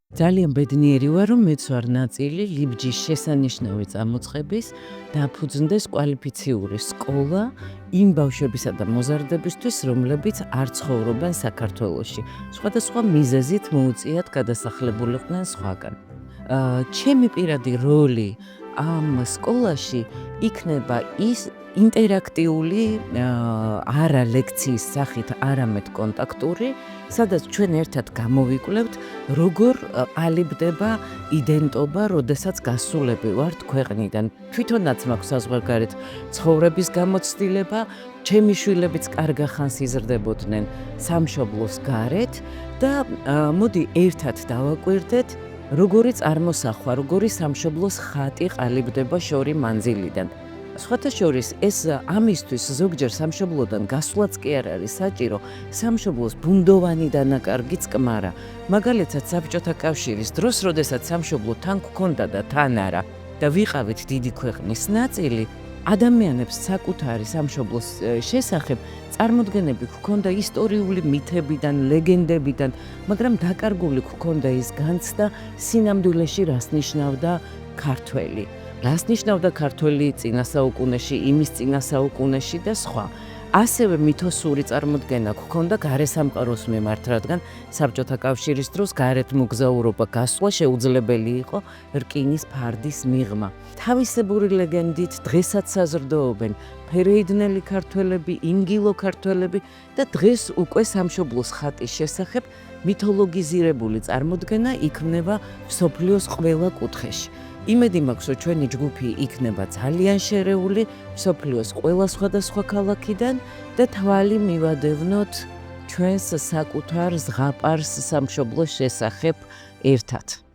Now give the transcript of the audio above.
ძალიან ბედნიერი ვარ, რომ მეც ვარ ნაწილი ლიბჯის შესანიშნავი წამოწყების დაფუძნდეს კვალიფიციური სკოლა იმ ბავშვებისა და მოზარდებისთვის, რომლებიც არ ცხოვრობენ საქართველოში. სხვადასხვა მიზეზით მოუწიათ გადასახლებულიყვნენ სხვაგან. ჩემი პირადი როლი ამ სკოლაში იქნება ის ინტერაქტიული, არა ლექციის სახით, არამედ კონტაქტური, სადაც ჩვენ ერთად გამოვიკვლევთ, როგორ ყალიბდება იდენტობა, როდესაც გასულები ვართ ქვეყნიდან. თვითონაც მაქვს საზღვარგარეთ ცხოვრების გამოცდილება, ჩემი შვილებიც კარგ ხანს იზრდებოდნენ სამშობლოს გარეთ და მოდი ერთად დავაკვირდეთ, როგორი წარმოსახვა, როგორი სამშობლოს ხატი ყალიბდება შორი მანძილიდან. სხვათა შორის ეს ამისთვის ზოგჯერ სამშობლოდან გასვლაც კი არ არის საჭირო, სამშობლოს ბუნდოვანი დანაკარგი წკმარა. მაგალითად საბჭოთა კავშირის დროს, როდესაც სამშობლო თან გქონდა და თან არა და ვიყავით დიდი ქვეყნის ნაწილი, ადამიანებს საკუთარი სამშობლოს შესახებ წარმოდგენები გქონდა ისტორიული მითებიდან, ლეგენდებიდან, მაგრამ დაკარგული გქონდა ის განცდა სინამდვილეში რას ნიშნავდა ქართველი. რას ნიშნავდა ქართველი წინა საუკუნეში, იმის წინა საუკუნეში და სხვა. ასევე მითოსური წარმოდგენა გქონდა გარესამყაროს მიმართ, რადგან საბჭოთა კავშირის დროს გარეთ მოგზაურობა გასვლა შეუძლებელი იყო რკინის ფარდის მიღმა. თავისებური ლეგენდით დღესაც საზრდოობენ ფერეიდნელი ქართველები, ინგილო ქართველები და დღეს უკვე სამშობლოს ხატის შესახებ მითოლოგიზირებული წარმოდგენა იქმნება მსოფლიოს ყველა კუთხეში. იმედი მაქვს, რომ ჩვენი ჯგუფი იქნება ძალიან შერეული მსოფლიოს ყველა სხვადასხვა ქალაქიდან და თვალი მივადევნოთ ჩვენს საკუთარ ზღაპარს სამშობლოს შესახებ ერთად.